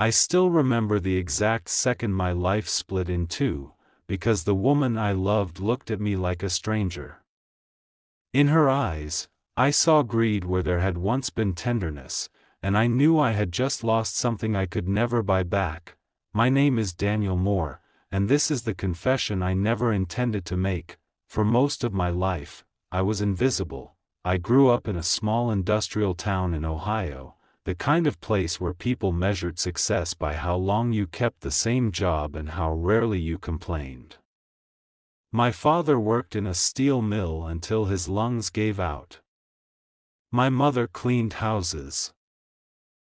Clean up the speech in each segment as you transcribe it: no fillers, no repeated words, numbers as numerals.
I still remember the exact second my life split in two, because the woman I loved looked at me like a stranger. In her eyes, I saw greed where there had once been tenderness, and I knew I had just lost something I could never buy back. My name is Daniel Moore, and this is the confession I never intended to make. For most of my life, I was invisible. I grew up in a small industrial town in Ohio, the kind of place where people measured success by how long you kept the same job and how rarely you complained. My father worked in a steel mill until his lungs gave out. My mother cleaned houses.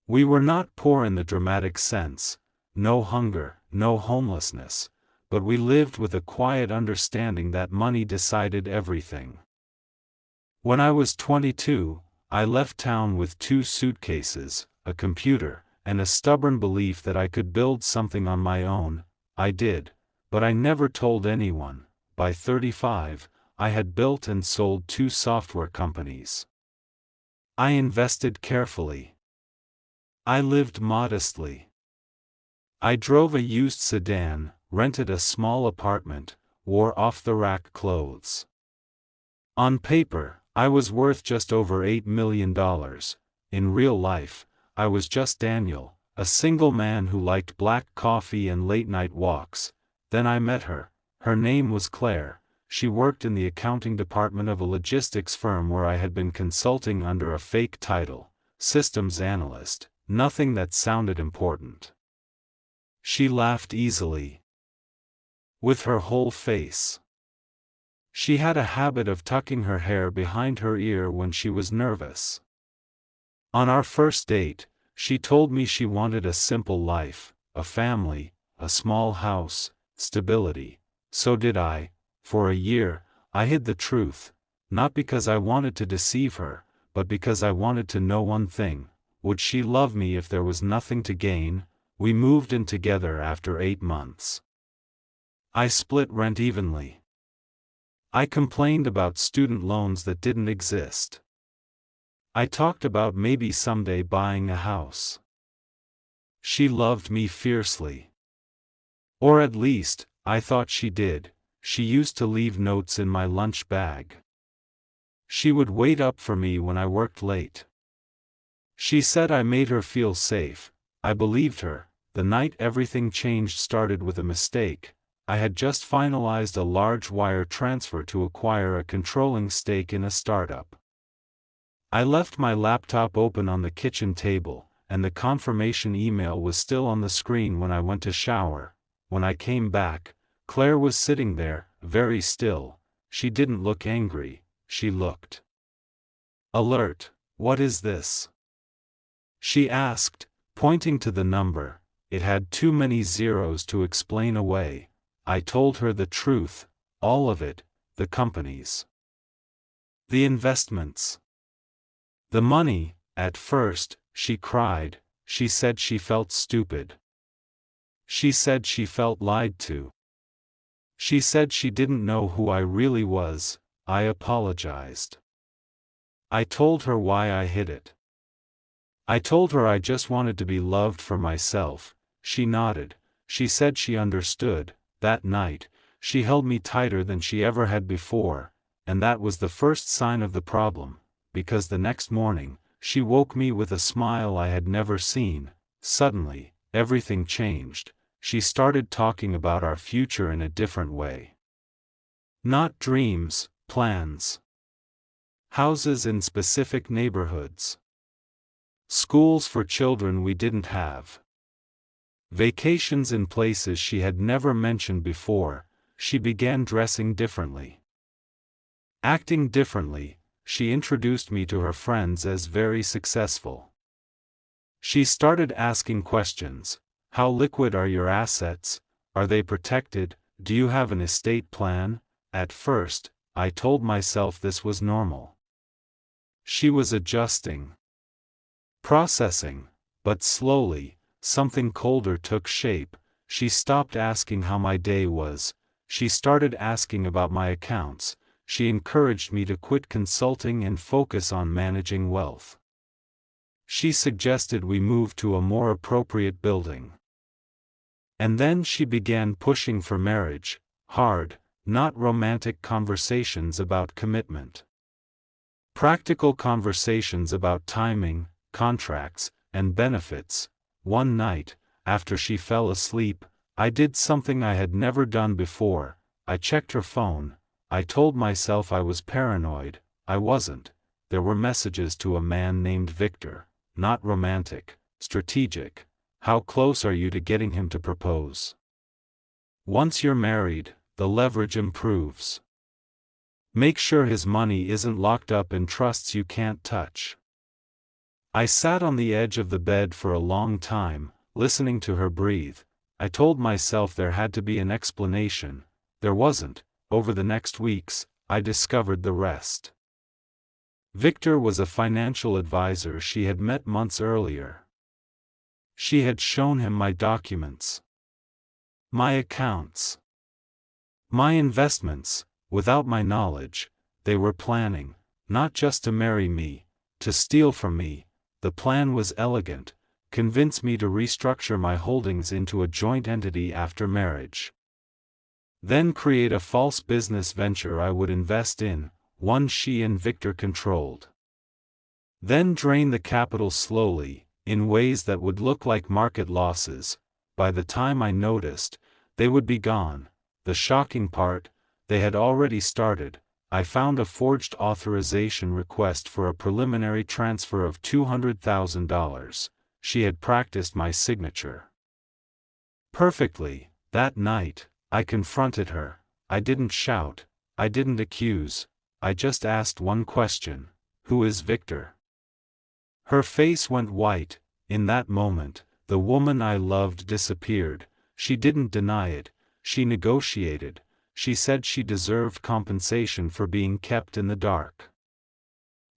We were not poor in the dramatic sense, no hunger, no homelessness, but we lived with a quiet understanding that money decided everything. When I was 22, I left town with 2 suitcases, a computer, and a stubborn belief that I could build something on my own. I did, but I never told anyone. By 35, I had built and sold 2 software companies. I invested carefully. I lived modestly. I drove a used sedan, rented a small apartment, wore off-the-rack clothes. On paper, I was worth just over $8 million. In real life, I was just Daniel, a single man who liked black coffee and late-night walks. Then I met her. Her name was Claire. She worked in the accounting department of a logistics firm where I had been consulting under a fake title, systems analyst, nothing that sounded important. She laughed easily. With her whole face. She had a habit of tucking her hair behind her ear when she was nervous. On our first date, she told me she wanted a simple life, a family, a small house, stability. So did I. For a year, I hid the truth, not because I wanted to deceive her, but because I wanted to know one thing: would she love me if there was nothing to gain? We moved in together after 8 months. I split rent evenly. I complained about student loans that didn't exist. I talked about maybe someday buying a house. She loved me fiercely. Or at least, I thought she did. She used to leave notes in my lunch bag. She would wait up for me when I worked late. She said I made her feel safe. I believed her. The night everything changed started with a mistake. I had just finalized a large wire transfer to acquire a controlling stake in a startup. I left my laptop open on the kitchen table, and the confirmation email was still on the screen when I went to shower. When I came back, Claire was sitting there, very still. She didn't look angry, she looked alert. "What is this?" she asked, pointing to the number. It had too many zeros to explain away. I told her the truth, all of it, the companies, the investments, the money. At first, she cried. She said she felt stupid. She said she felt lied to. She said she didn't know who I really was. I apologized. I told her why I hid it. I told her I just wanted to be loved for myself. She nodded. She said she understood. That night, she held me tighter than she ever had before, and that was the first sign of the problem, because the next morning, she woke me with a smile I had never seen. Suddenly, everything changed. She started talking about our future in a different way. Not dreams, plans. Houses in specific neighborhoods. Schools for children we didn't have. Vacations in places she had never mentioned before. She began dressing differently. Acting differently. She introduced me to her friends as very successful. She started asking questions. How liquid are your assets? Are they protected? Do you have an estate plan? At first, I told myself this was normal. She was adjusting. Processing. But slowly, something colder took shape. She stopped asking how my day was. She started asking about my accounts. She encouraged me to quit consulting and focus on managing wealth. She suggested we move to a more appropriate building. And then she began pushing for marriage, hard, not romantic conversations about commitment. Practical conversations about timing, contracts, and benefits. One night, after she fell asleep, I did something I had never done before. I checked her phone. I told myself I was paranoid. I wasn't. There were messages to a man named Victor. Not romantic, strategic. How close are you to getting him to propose? Once you're married, the leverage improves. Make sure his money isn't locked up in trusts you can't touch. I sat on the edge of the bed for a long time, listening to her breathe. I told myself there had to be an explanation. There wasn't. Over the next weeks, I discovered the rest. Victor was a financial advisor she had met months earlier. She had shown him my documents, my accounts, my investments. Without my knowledge, they were planning, not just to marry me, to steal from me. The plan was elegant: convince me to restructure my holdings into a joint entity after marriage. Then create a false business venture I would invest in, one she and Victor controlled. Then drain the capital slowly, in ways that would look like market losses. By the time I noticed, they would be gone. The shocking part, they had already started. I found a forged authorization request for a preliminary transfer of $200,000. She had practiced my signature perfectly. That night, I confronted her. I didn't shout. I didn't accuse. I just asked one question: who is Victor? Her face went white. In that moment, the woman I loved disappeared. She didn't deny it. She negotiated. She said she deserved compensation for being kept in the dark.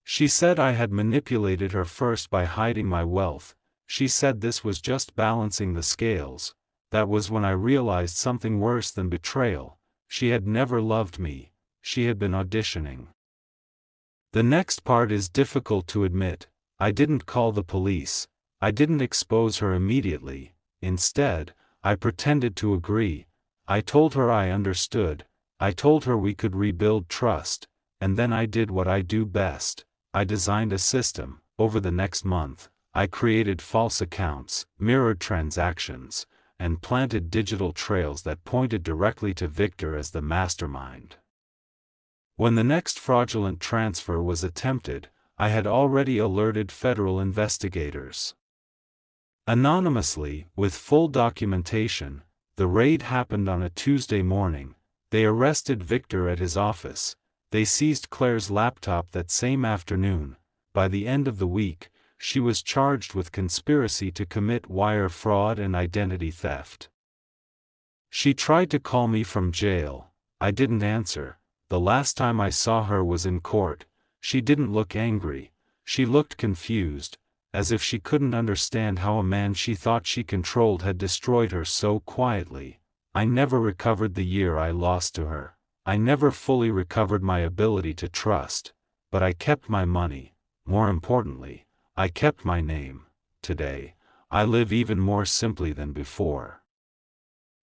She said I had manipulated her first by hiding my wealth. She said this was just balancing the scales. That was when I realized something worse than betrayal. She had never loved me. She had been auditioning. The next part is difficult to admit. I didn't call the police. I didn't expose her immediately. Instead, I pretended to agree. I told her I understood. I told her we could rebuild trust. And then I did what I do best. I designed a system. Over the next month, I created false accounts, mirrored transactions, and planted digital trails that pointed directly to Victor as the mastermind. When the next fraudulent transfer was attempted, I had already alerted federal investigators. Anonymously, with full documentation, the raid happened on a Tuesday morning. They arrested Victor at his office. They seized Claire's laptop that same afternoon. By the end of the week, she was charged with conspiracy to commit wire fraud and identity theft. She tried to call me from jail. I didn't answer. The last time I saw her was in court. She didn't look angry. She looked confused, as if she couldn't understand how a man she thought she controlled had destroyed her so quietly. I never recovered the year I lost to her. I never fully recovered my ability to trust. But I kept my money. More importantly, I kept my name. Today, I live even more simply than before.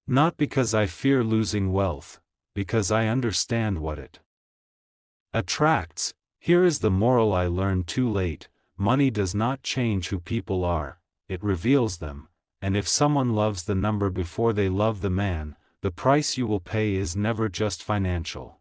Not because I fear losing wealth, because I understand what it attracts. Here is the moral I learned too late: money does not change who people are, it reveals them, and if someone loves the number before they love the man, the price you will pay is never just financial.